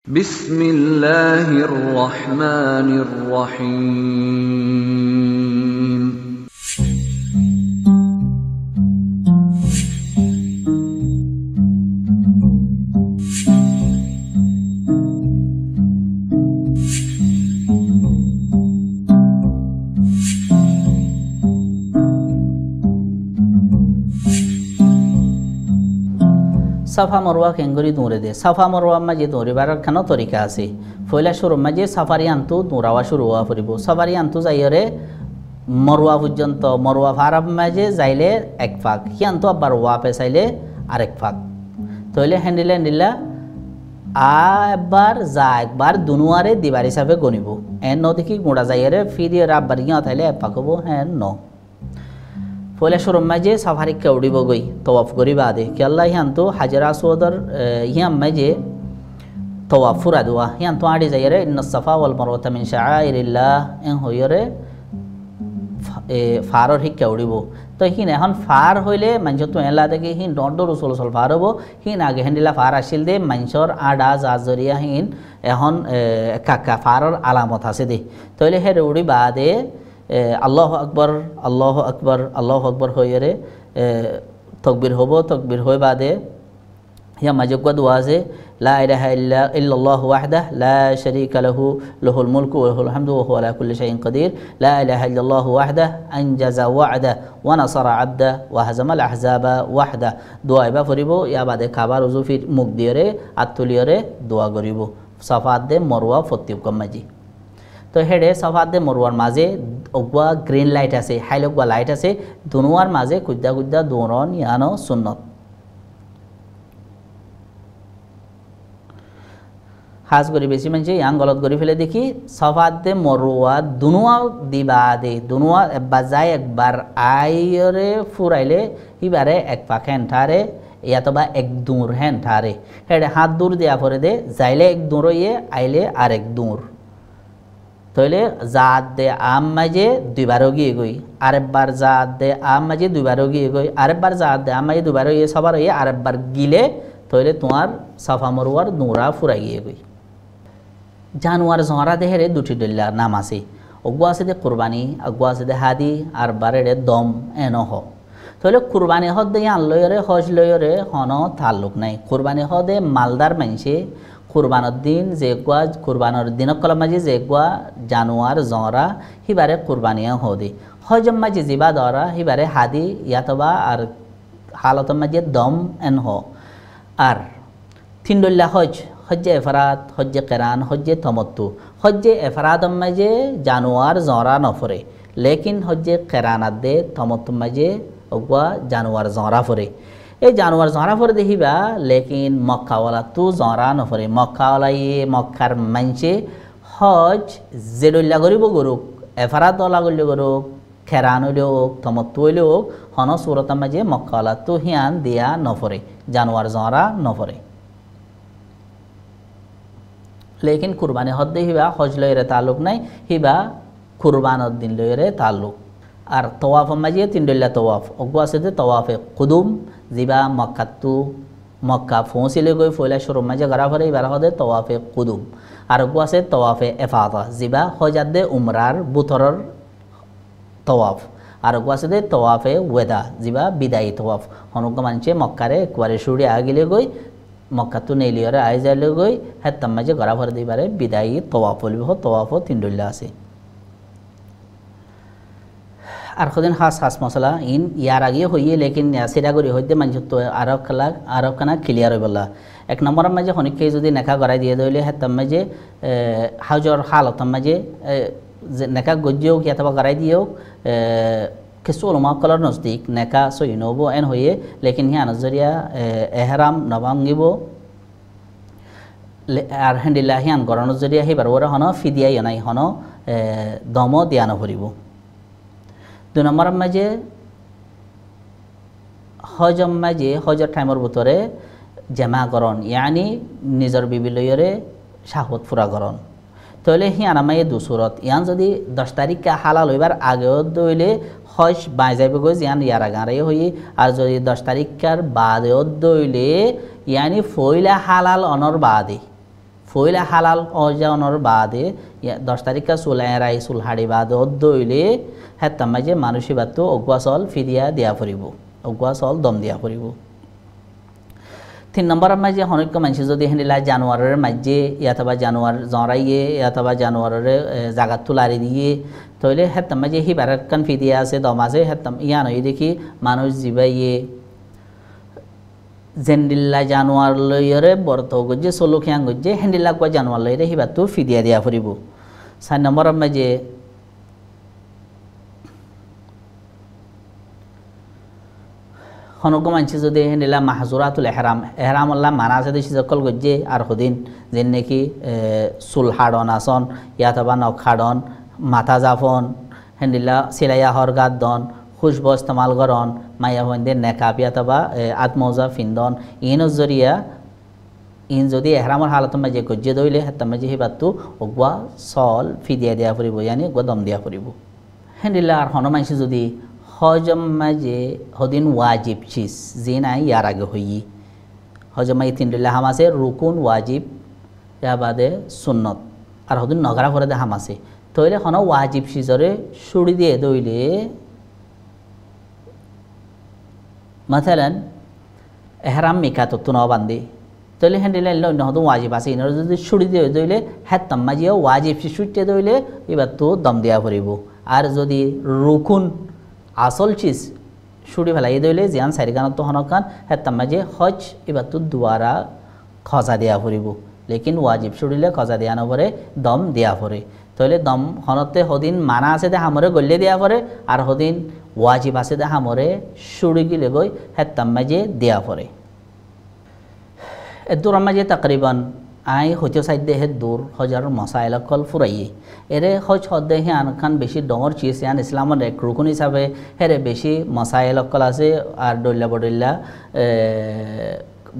বিসমিল্লাহির রহমানির রহিম। সাফা মরওয়া কেঙ্গুরি দৌড়ে দে সাফা মরওয়া মাঝে দৌড়িবার কেন তরিকা আছে। ফয়লা শুরু মাঝে সাফারি আনতু দৌড়াওয়া শুরু হওয়া ফুরিব। সাফারি আনতু যাইরে মরওয়া পর্যন্ত মরওয়া ফারাব মাঝে যাইলে এক ফাঁক, সিয়ান্তু আবার ওয়া পেছাইলে আরেক ফাঁক। তইলে হ্যান্ডিলে হ্যান্ডিলা একবার যা একবার দুনুয়ারে দিবার হিসাবে গণিব। এন ন দেখি গোড়া যাইরে ফিরিয়ে আব্বার গিয়া তাইলে এক ফাঁক হবো। হ্যাঁ ন পয়লা শুরুর মাঝে সাফারি কেউড়িব গই তওয়াফ করি বাদে কি আল্লাহ হিয়ান্তু হাজার আসওয়াদর হিয়াম মাঝে তওয়াফ ফুরা দেওয়া হিয়ান্তু আড়ি যাইরে ইন্নাস সাফা ওয়াল মারওয়াতা মিন শাআইরিল্লাহ এন হইরে ফারর হি কেউড়িব। তো হিন এখন ফার হইলে মানুষ তো এলা দেখি হিন ডর ডর উচল উচল ফার হব। হিন আগে হেন্ডিলা ফার আসিল দে মানুষের আডা জাজরিয়া হিন এখন কাকা ফারর আলামত আছে দে। তইলে হে উড়ি বাদে আল্লাহ আকবর আল্লাহ আকবর আল্লাহ আকবর হইরে তকবির হব। তকবির হয়ে বাদে ইয়া মাজুক দোয়া আছে লা ইলাহা ইল্লাল্লাহু ওয়াহদাহু লা শারীকা লাহু লাহুল মুলকু ওয়া লাহুল হামদু ওয়া হুয়া আলা কুল্লি শাইইন কাদির লা ইলাহা ইল্লাল্লাহু ওয়াহদাহু আনজাজা ওয়া'দা ওয়া নাসারা 'আবদা ওয়া হাজামাল আহজাবা ওয়াহদা। দোয়া এবা করিব। ইয়া বাদে খাবার উজু ফির মুখ দিয়রে আত্তুলিয়রে দোয়া করিব। সাফাত দে মরওয়া ফতিউকম মাজি। তো হেডে সাফাত দে মরওয়ার মাঝে অগুয়া গ্রিন লাইট আছে, হাইলগুয়া লাইট আছে, দুনুয়ার মাঝে কুদ্দা কুদ্দা দৌড়ন ইয়ানো সুন্নত। হাজ করি বেশি মানুষ ইয়াং গলত করে ফেলে দেখি সাফাত দে মরওয়া দুনুয়া দিবা দে দুনুয়া একবার যায় একবার আইরে ফুরাইলে ইবারে এক পাক হ্যান্ঠারে ইয়াতবা এক দূর হ্যান্ঠারে হেডে হাত দূর দেওয়া পরে দে যাইলে এক দূর ইয়ে আইলে আর এক দূর। তইলে জাত দে আম মাঝে দুইবারও গিয়ে গই আরেকবার জাত দে আম মাঝে দুইবারও গিয়ে গই আরেকবার জাত দে আম মাঝে দুইবারও গিয়ে সবার ইয়ে আরেকবার গিলে তইলে তোমার সাফা মরওয়ার নোরা ফুরাই গিয়ে গই। জানুয়ার জহরা দেহেরে দুটি ডল্লা নাম আছে। অগু আছে দে কুরবানি অগু আছে দে হাদি আর বারেরে দম এন হ। তইলে কুরবানি হদ দে আন লয়রে হজ লয়রে হন তাল্লুক নাই। কুরবানি হদে মালদার মানসে কুরবানোর দিন যে গুয়া কুরবানোর দিনক কলম মাঝে যে গুয়া জানুয়ার জরা হিবারে কুরবানিয়া হদে হজম মাঝে জিবা দরা হিবারে হাদি ইয়াতবা আর হালতম মাঝে দম এন হ। আর তিনডল্লা হজ হজ্জে এফরাত হজ্জে কেরান হজ্জে তমত্তু। হজ্জে এফরাদম মাঝে জানুয়ার জরা নফরে লেকিন হজ্জে কেরানাত দে তমত্তুম মাঝে ওগুয়া জানুয়ার জরা ফরে। এই জানুয়ার জহরা ফরে দেখিবা লেকিন মক্কাওয়ালা তো জহরা নফরে। মক্কাওয়ালা ইয়ে মক্কার মানছে হজ জেডল্লা করিব গরুক এফারাত দলা করলে গরুক খেরান হইলে হোক তমত্তু হইলে হোক হন সুরতার মাঝে মক্কাওয়ালা তো হিয়ান দিয়া নফরে জানুয়ার জহরা নফরে। লেকিন কুরবানি হদ হিবা হজ লইরে তাল্লুক নাই হিবা কুরবানোর দিন লইরে তাল্লুক। আর তওয়াফের মাঝে তিনডল্লা তওয়াফ অগু আছে যে তওয়াফে কুদুম জিবা মক্কাতু মক্কা পৌঁছিলে গই ফয়লা শুরুর মাঝে গড়া ফরে এবার হদে তওয়াফে কুদুম। আর অগু আছে তওয়াফে এফাদা জিবা হজাত দে উমরার বুথরর তওয়াফ। আর অগু আছে দে তওয়াফে ওয়েদা জিবা বিদায়ী তওয়াফ। হনুক মানছে মক্কারে একবারে সুড়ে আগিলে গই মক্কাতু নেলিয়রে আই যাইলে গই হ্যাঁ তার মাঝে গড়া ফরে দিবারে বিদায়ী তওয়াফ হলিব। তওয়াফও তিনডল্লা আছে। আর খুদিন হাস হাস মশলা ইন ইয়ার আগে হইয়ে লেকিন সেটা করি হইতে মানুষ তো আরব খানা ক্লিয়ার হয়ে বললা। এক নম্বরের মাঝে অনেককে যদি নেখা গড়াই দিয়ে দিলে হ্যাঁ তার মাঝে হাউজর হালতার মাঝে নেখা গজ্জিয়েও কি অথবা গড়াই দিয়েও কিছু ওলমা কলার নজদিক নেখা সই নব এন হইয়ে লেকিন হিয়া নজরিয়া এহরাম নভাঙ্গিব আর হ্যান্ডিল্লা হিয়ান গড় নজরিয়া সেইবার ওরা হন ফিদিয়াই নাই হন দম দিয়া নভরিব। দুই নম্বরের মাঝে হজম মাঝে হজর টাইমের ভিতরে জামাকরণ ইয়ানি নিজের বিবিলয়রে শাহত ফুরা করণ। তাহলে হিয়ান আমায় দুসুরত ইয়ান যদি 10 তারিখে হালাল হইবার আগেও দইলে হজ বাই যাইব গো ইয়ান ইয়ার আগারে হই। আর যদি 10 তারিখের বাদেও দইলে ইয়ানি ফইলা হালাল অনর বাদে ফইলা হালাল অজানোর বাদে 10 তারিখা চুল এরাই চুল হাড়ি বাদে দইলে হেতাম মাঝে মানুষই বাতো অগুয়া চল ফিরিয়া দিয়া ফুরিব অগুয়া চল দম দিয়া ফুরিব 3 নম্বরের মাঝে হনৈক্য মানুষ যদি হেনিলা জানোয়ারের মাঝে ইয়াতবা জানোয়ার জড়াইয়ে ইয়াতবা জানোয়ারের জায়গা তুলারি দিয়ে তাহলে হেতাম মাঝে হিবার কান ফিরিয়া আছে দম আছে হেতাম ইয়ান হয়ে দেখি মানুষ জিবাইয়ে জেন্ডিল্লা জানোয়ার লইরে বর্ত গজ্জে সলুখিয়াং গজ্জে হেন্ডিল্লা কোয়া জানোয়ার লইরে হিবাতো ফিদিয়া দিয়া ফুরিব 4 নম্বরের মাঝে হনক মানছি যদি হেনিলা মাহজুরাতুল এহরাম আল্লাহ মানা আছে দেশি সকল গজ্জে আর হদিন যেন নাকি চুল হাড়ন আসন ইয়াতবা নখ হাড়ন মাথা জাফন হেন্ডিলা সিলাইয়া হরগাত দন খুশব ইস্তেমাল করন মাইয়া হইন্দে নেকাপ ইয়াতবা আত্মজা ফিন্দন ইনের জরিয়া ইন যদি এহরামর হালত মাঝে গজ্জে দইলে হেতাম মাঝে হিবাতো অগুয়া চল ফিদিয়া দিয়া ফুরিব ইয়ানি অগুয়া দম দিয়া ফুরিব হেন্ডিলা আর হন মানছি যদি হজম মাঝে হদিন ওয়াজিব চিজ যে নাই ইয়ার আগে হই হজম মাই 3 হাম আছে রুকুন ওয়াজিব ইয়া বাদে সুন্নত আর হদিন নগরা করে দে হাম আছে তইলে হন ওয়াজিব চিজরে ছুড়ি দিয়ে দইলে মাথালান এহরাম মিকাতত ন বান্ধি তইলে হেন্ডিলা অন্য হদম ওয়াজিব আছে ইনর যদি ছুড়ি দিয়ে দইলে হেতাম মাঝিও ওয়াজিব ছুটতে দইলে এবার তো দম দিয়া পড়িব আর যদি রুকুন আসল চিজ ছুটি ফেলাই দইলে জিয়ান সারিগানত তো হনকান হেতাম মাঝে হজ এবার তো দুয়ারা খজা দিয়া ফুরিব লেকিন ওয়াজিব ছুটিলে খজা দিয়া নপরে দম দিয়া পড়ে তাহলে দম হনতে হদিন মানা আছে দে হামরে গল্লে দিয়া পড়ে আর হদিন ওয়াজিব আছে দে হামরে ছুটি গিলে গই হেতাম মাঝে দিয়া পড়ে দূর মাঝে তাকরিবান আই হইতে সাইডে হে দূর হজার মশাইল কল ফুরাইয়ে এরে হজ হদে হে আনখান বেশি ডঙর চিজ ইয়ান ইসলামর এক রুকুন হিসাবে হেরে বেশি মশাইল কল আছে আর ডল্লা বডল্লা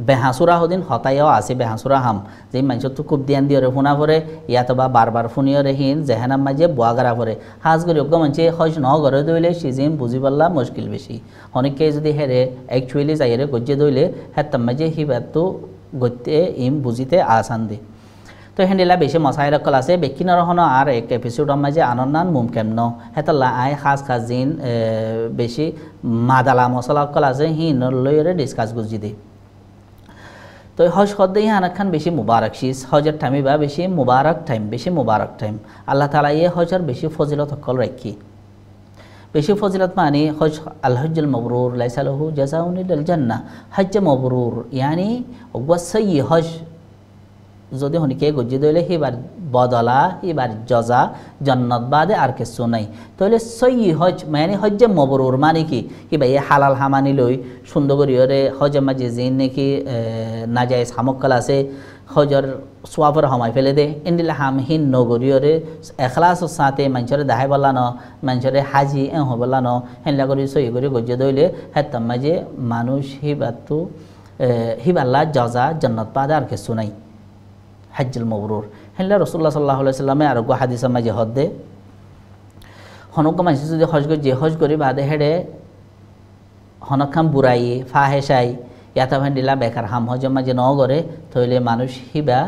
বেহাসুরা হদিন হতাইও আছে বেহাসুরা হাম যে মানুষ তো খুব দিয়ান দিয়ে ফোনা পরে ইয়াতবা বারবার ফোনিয়রে হিন জেহানাম মাঝে বোয়াগারা পরে হাজ করি অজ্ঞ মানুষে হজ ন ঘরে দইলে সিজিম বুঝি পারলা মুশকিল বেশি অনেকে যদি হেরে অ্যাকচুয়ালি যাইরে গজ্জে দইলে হেতাম মাঝে হিবাতো গতে ইম বুঝিতে আসান দে তো হেন্ডিলা বেশি মশাইল কল আছে বেকিনর হন আর এক এপিসোডর মাঝে আনন্দান মুমকেম ন হেতাল্লা আই খাস খাস জিন বেশি মাদালা মশলা কল আছে হিন লইরে ডিসকাস গুজি দে তো হজ হদে আনাখান বেশি মুবারক শীষ হজের টাইমে বা বেশি মুবারক টাইম আল্লাহ তাআলা ইয়ে হজের বেশি ফজিলত কল রাখি বেশি ফজিলত মানে হজ আল হজ্জুল মাবরুর লাইসা লাহু জাযাউন ইল্লাল জান্নাহ হজ্জ মাবরুর ইয়ানি ওয়াসাই হজ যদি হনিকে গজ্জি দইলে হিবার বদলা হিবার জজা জান্নাত বাদে আর কিছু নাই তাহলে সই হজ মানে হজ্জে মাবরুর মানে কি ভাই হালাল হামানি লই সুন্দর করিয়রে হজ মাঝে জিন নাকি নাজায়েজ হামকল আছে হজর সোয়াফর হমাই ফেলে দে ইন্দিলা হামহীন নগরীয়রে এখলাসর সাথে মানুষরে দাহাই বললা ন মানুষরে হাজি হবলা ন হেনলা করি সই করে গজ্জে দইলে হেতাম মাঝে মানুষ হিবাতো হিবাল্লা জজা জান্নাত বাদে আর কিছু নাই হজ্জুল মাবরুর হেনলা রাসূলুল্লাহ সাল্লাল্লাহু আলাইহি সাল্লামে আর গো হাদিসে মাঝে হদে হনক মানুষ যদি হজ করি বাদে হেডে হনকাম বুড়াই ফাহেসাই ইয়াতা হেন্ডিলা বেকার হাম হজ মাঝে ন করে থইলে মানুষ হিবা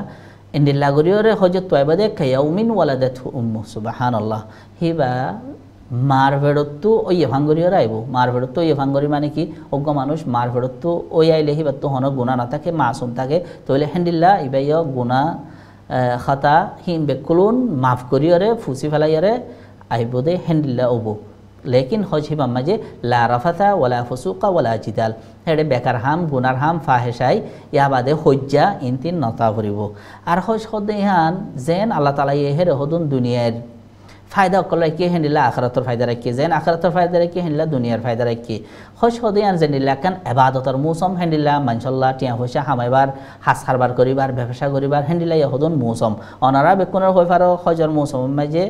ইন্দিল্লা গরিয়রে হজত তোয়াবাদে কায়াউমিন ওয়ালাদাতহু উম্মু সুবহানাল্লাহ হিবা মার ভেড়তো ওই ভাঙ্গরিয়র আইব মার ভেড়তো ওই ভাঙ্গরি মানে কি অজ্ঞ মানুষ মার ভেড়তো ওই আইলে হিবা তো হন গুণা না থাকে মাসুম থাকে তইলে হেন্ডিল্লা ইবাইয় গুণা খাতা হিন বেকুলুন মাফ করিয়রে ফুসি ফেলাইয়রে আইব দে হেন্ডিল্লা ওবো লেকিন হজ হিবাম মাঝে লা রাফাতা ওয়ালা ফুসুকা ওয়ালা জিদাল হেডে বেকার হাম গুনার হাম ফাহেসাই ইয়া বাদে হজ্জা ইনতিন নতা করিব আর হজ হদে ইহান যেন আল্লাহ তাআলা হেরে হদুন দুনিয়ার ফায়দা কল রাখি হেন্ডিলা আখরাতর ফায়দা রাখি যেন আখরাতর ফায়দা রাখি হেন্ডিলা দুনিয়ার ফায়দা রাখি হজ হদে আন জেনিলা কান ইবাদতর মৌসুম হেন্ডিলা মানশাল্লাহ টিয়া পয়সা হামাইবার হাস হারবার করিবার ব্যবসা করিবার হেন্ডিলা ইয়া হদুন মৌসুম অনারা বেকুনের হই পারো হজর মৌসুম মাঝে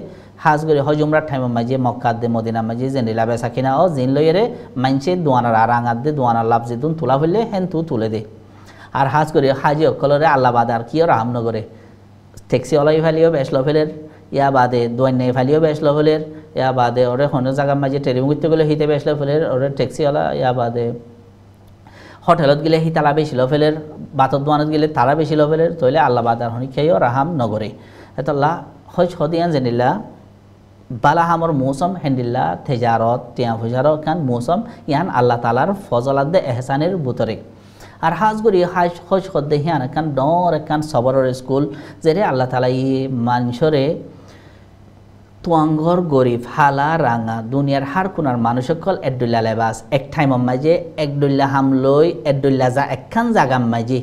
হাজ করে হজ উমরার টাইম মাঝে মক্কাত দে মদিনা মাঝে জেনিলা বেসা কিনা ও জিন লইরে মানছে দোয়ানার আরাঙাত দে দোয়ানার লাভ যেতুন তুলা ফেললে হেন তু তুলে দে আর হাজ করে হাজি অকলরে আল্লাহ বাদ আর কি রামনগরে ট্যাক্সি ওলাই ফেলিও বেসলো ফেলের ইয়া বাদে দোয়ান্নে ফালিও বেসলো ফেলের ইয়া বাদে ওরে হন জায়গা মাঝে টেরিং করতে গেলে হিতে বেসলো ফেলের ওরে ট্যাক্সিওয়ালা ইয়া বাদে হোটেলত গেলে হি তালা বেশি লফেলের বাতত দোয়ানত গেলে তারা বেশি লফেলের তইলে আল্লাহ বাদার হনি খেয়েও রাহাম নগরে এতল্লাহ হজ হদিয়ান জেনিল্লা বালা হামর মৌসুম হেন্দিল্লা তেজারত টিয়া ফুজার খান মৌসুম ইয়ান আল্লাহ তালার ফজলাদ্দে এহসানের বুতরে আর হাজ করি হজ হদ্দে হিয়ান এখান ডর এখান সবরের স্কুল যেরে আল্লাহ তালা ই মানুষরে তুয়াঙ্গর গরিব হালা রাঙা দুনিয়ার হার কোনার মানুষ সকল এডুল্লা লেবাস এক টাইম মাঝে একডুল্লা হামলই এডুল্লা যা একখান জাগাম মাঝে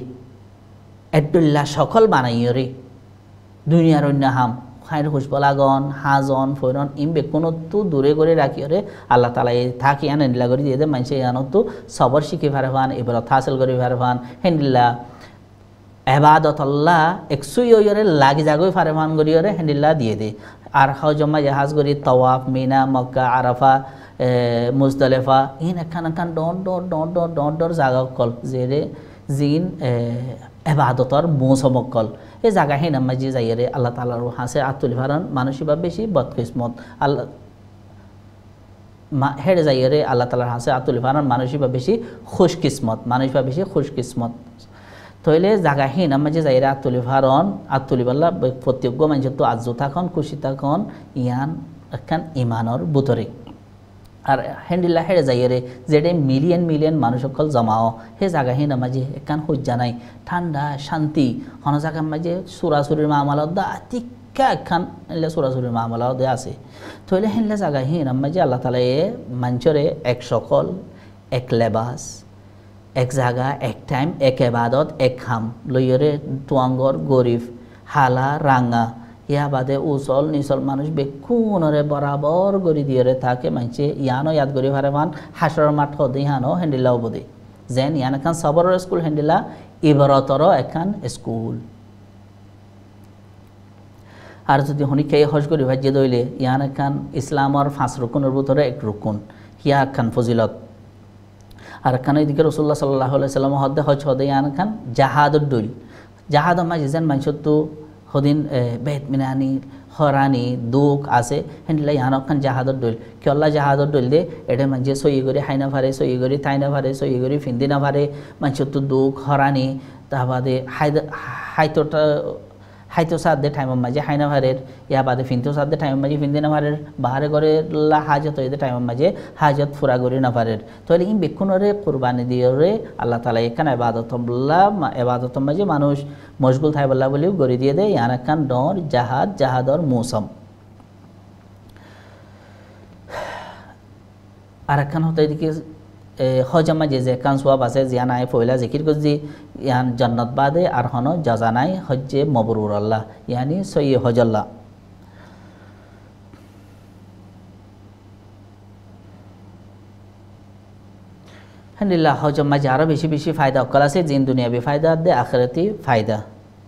এডুল্লা সকল বানাইয়রে দুনিয়ার অন্য হাম খাইর হুসবলাগন হাজন ফৈরন ইমবে কোনো তো দূরে করে রাখিওরে আল্লাহ তালা থাকি আন এন্ডিলা করে দিয়ে দে মানুষ আনো তো সবর শিখে ফারে ফান এবার হাসিল করে ফারে ফান হেন্ডিল্লা এবাদতল্লাহ একসুইরে লাগি জাগই ফারে ফান করিওরে হেন্ডিল্লা দিয়ে দে আর হজমা জাহাজ করি তওয়াফ মিনা মক্কা আরাফা মুজদালেফা ইন এখান এখান ডর জাগা কল জেরে জিন এবাদতর মৌসুমকল এই জায়গা হেন মাঝে যাইরে আল্লাহ তালার হাসে আতুল ফারান মানসিকভাবে বেশি বদকিসমত আল্লাহ হেরে যাইরে আল্লাহ তালার হাসে আতুল ফারান মানসিকভাবে বেশি খুশকিসমত মানসিকভাবে বেশি খুশকিসমত তইলে জায়গা হেন মাঝে যাইরে আতুল ফারন আতুলি পাল্লা প্রত্যেক মানুষের তো আজু থাকুন খুশি থাকুন ইয়ান একখান ইমানর বুতরে আর হেন্ডিল্লা হেরে যাইরে যেটা মিলিয়ন মানুষ সকল জমাও হে জায়গা হেন মাঝে একখান সজ্জা নাই ঠান্ডা শান্তি হন জায়গার মাঝে চুরাচুরির মামলাত দা টিকা একখান এলে চুরাচুরির মামলাও দে আছে তইলে হেনলে জায়গা হেন মাঝে আল্লাহ তালা মানুষরে এক সকল এক লেবাস এক জায়গা এক টাইম এক এবাদত এক খাম লইরে তুয়াঙ্গর গরিব হালা রাঙা ইয়া বাদে উচল নিচল মানুষ বেকুনরে বরাবর গড়ি দিয়ে থাকে মানছে ইয়ানো ইয়াদ গড়ি ভারে মান হাসর মাঠ হদে হানো হেন্ডিল্লাও বদে যেন ইয়ান এখান সবরের স্কুল হেন্ডিল্লা ইবরতর এখান স্কুল আর যদি হনিকে হজ করি ভাজ্যে দইলে ইয়ান এখান ইসলামর 5 রুকুনের ভিতরে এক রুকুন ইয়া এখান ফজিলত আর এখানে এদিকে রসুল্লাহ সাল্লাল্লাহু আলাইহি সাল্লাম হদে হজ হদে ইয়ান এখান জাহাদুদ দইল জাহাদ মাঝে যেন মানুষের তো হদিন বেত মিনানি হরানি দুঃখ আছে হেন্ডিলা ইয়ানখান জাহাদর দইল কেল্লা জাহাদর দইল দে এটা মানুষে সই করে হাই না ফারে সই করে তাই না ফারে সই করে ফিন্দি না ফারে মানুষের তো দুঃখ হরানি তা বাদে হাইতো সাদে টাইম মাঝে হাই না ফারের ইয়া বাদে ফিনতো সাদে টাইম মাঝে ফিন্দি না ফারের বাহারে করে হাজত হয়ে টাইম মাঝে হাজত ফুরা করি না ফারের তাহলে ইন বেক্ষণরে কোরবানি দিয়ে আল্লাহ তালা এখানে এবাদত মাঝে মানুষ মশগুল থাই বল্লা বলেও গড়ি দিয়ে দেয় ইয়ান এখান ডর জাহাদর মৌসুম আর একখান হতে এদিকে হজম মাঝে যে কান সোয়াব আছে জিয়ান আয় ফয়লা জিকির করছি ইয়ান জান্নাত বাদে আর হন জাজা নাই হজ্জে মবরুর আল্লাহ ইয়ানি সই হজল্লাহ আলহামদুলিল্লাহ হজম মাঝে আরও বেশি ফায়দা অকল আছে জিন দুনিয়াবি ফায়দা দে আখেরাতি ফায়দা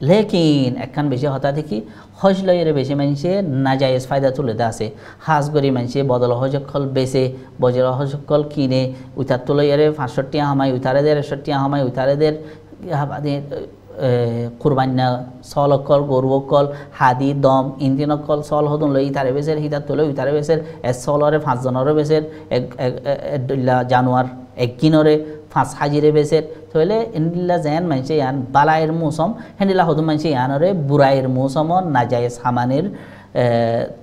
লেকিন একখান বেশি হতা দেখি হজ লইরে বেশি মানুষে নাজায়েজ ফায়দা তুলে দে আছে হাজ গরি মানুষে বদল হজকল বেছে বজর হজকল কিনে উতার তুলইরে 500 টিয়া হামাই উতারে দের 100 টিয়া হামাই উতারে দের কুরবান্না সলকল গরুকল হাদি দম ইঞ্জিনকল সল হদন লই তারে বেসের হিতার তুলে উতারে বেসের এস সলরে 5 জনরে বেসের এক জানুয়ার একদিনরে 5 হাজিরে বেসের তাহলে এন্ডিল্লা যেন মানুষে ইয়ান বালায়ের মৌসুম হেন্ডিল্লা হদুম মানুষে ইয়ানরে বুড়াইয়ের মৌসুম নাজায়েজ সামানের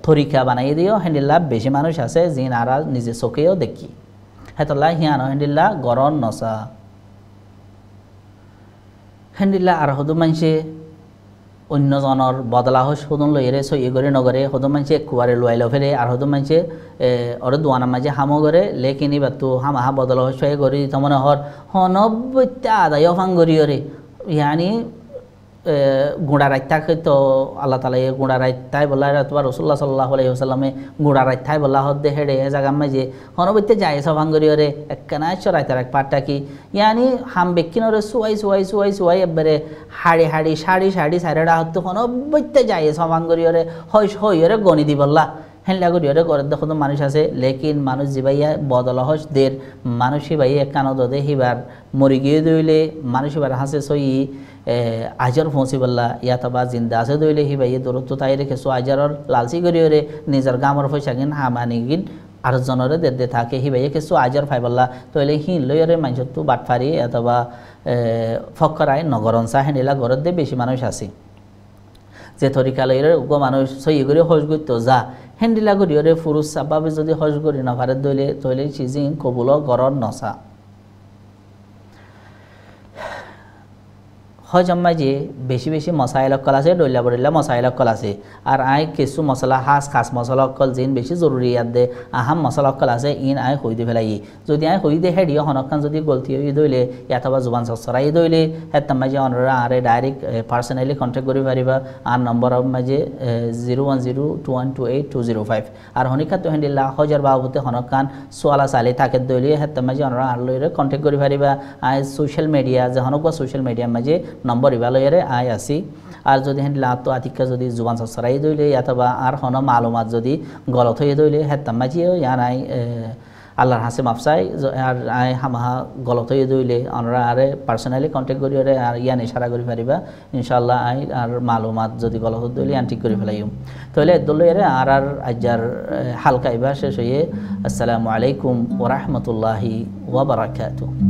তরিকা বানাই দিও হেন্ডিল্লা বেশি মানুষ আছে যিন আর নিজে চোখেও দেখি হেতলা হিয়ান হেন্ডিল্লা গরম নসা হেন্ডিল্লা আর হদুম মানুষে অন্যজনের বদলা হস হদুন লইরে সই করে নগরে হদুম মানুষে কুয়ারে লুয়াইল ফেরে আর হদুম মানুষে ওর দোয়ানা মাঝে হামো করে লেকিনি বা তো হামাহা বদলা হস হয়ে গড়ি তমনে হর হনব্বইটা আদায় ফাঙ্গরি ওরে ইয়ানি গুঁড়া রাইতাকে তো আল্লাহ তালা গুঁড়া রাইতাই বলা তোমার রসুল্লাহ সাল্লাহ আলাইহি ওয়াসাল্লামে গুঁড়া রাইতাই বলা হদ্দে হেডে এ জায়গা মাঝে হনবইতে যায় সভাঙ্গরি ওরে একখানা চড়াইতার এক পাটটা কি ইয়ানি হাম বেকিন ওরে সুয়াই এবারে হাড়ি সাইডা হতো হনবইতে যায় সভাঙ্গরি ওরে হই ওরে গণি দি বললা হেনলা করি ওরে করে দেখো তো মানুষ আছে লেকিন মানুষ জিবাইয়া বদলা হস দের মানুষই ভাই এক কানো দে হিবার মরি গিয়ে দইলে মানুষ এবার হাসে সই আজর ফসি বললা ইয়াতবা জিন্দা আছে দইলে হি ভাই দূরত্ব তাই রেখেছো আজরর লালসি করি ওরে নিজের গামর পয়সা কিন হামানি গিন আর জনরে দে থাকে হিবাইয়ে কিছু আজর ফাইবল্লা তইলে হিন লইরে মানুষ তো বাটফারি অথবা ফকরাই নগরন চা হেনিলা ঘরত দে বেশি মানুষ আছে যে তরিকা লইরে উগ মানুষ সই করে হজ করতে যা হেন্ডিলা গরিয়রে পুরুষ সাবাবে যদি হজ করি না পারে দইলে তইলে চিজিং কবুল গরর নসা হজ আম্মা যে বেশি বেশি মশাইল অক্কল আছে ডইলা বড়িলা মশাইল অক্কল আছে আর আই কিছু মশলা খাস মশলা অক্কল যেন বেশি জরুরি ইয়াত দে আহাম মশলা অক্কল আছে ইন আই হই দি ফেলাই যদি আই হই দে হেডিও হনকান যদি গলতি হই দইলে ইয়াতবা জুবান সসরাই দইলে হেতাম মাঝে অনরা আরে ডাইরেক্ট পার্সোনালি কন্টাক্ট করি পারিবা আর নম্বর অফ মাঝে 0102128205 আর হনিকাত হেন্ডিলা হজার বাবুতে হনকান সোয়ালা সালি থাকে দইলে হেতাম মাঝে অনরা আর লইরে কন্টাক্ট করি পারিবা আই সোশ্যাল মিডিয়া যে হনকা সোশ্যাল মিডিয়া মাঝে নম্বর ইবালয়েরে আই আসি আর যদি হেন লাতো আতিকা যদি জুবান সরাই দইলে অথবা আর হন মালুমাত যদি গলত হয়ে দইলে হেতাম মাঝিও ইয়ান আই আল্লাহর হাসে মাফসাই আর আই হামাহা গলত হয়ে দইলে আমরা আরে পার্সোনালি কন্ট্যাক্ট করি আর ইয়ান ইশারা করি পারিবা ইনশাআল্লাহ আই আর মালুমাত যদি গলত দইলে ইয়ান ঠিক করে ফেলাইম তাহলে দলয়েরে আর আজার হালকা ইবা শেষ হয়ে আসসালামু আলাইকুম ওয়া রাহমাতুল্লাহি ওয়া বারাকাতুহু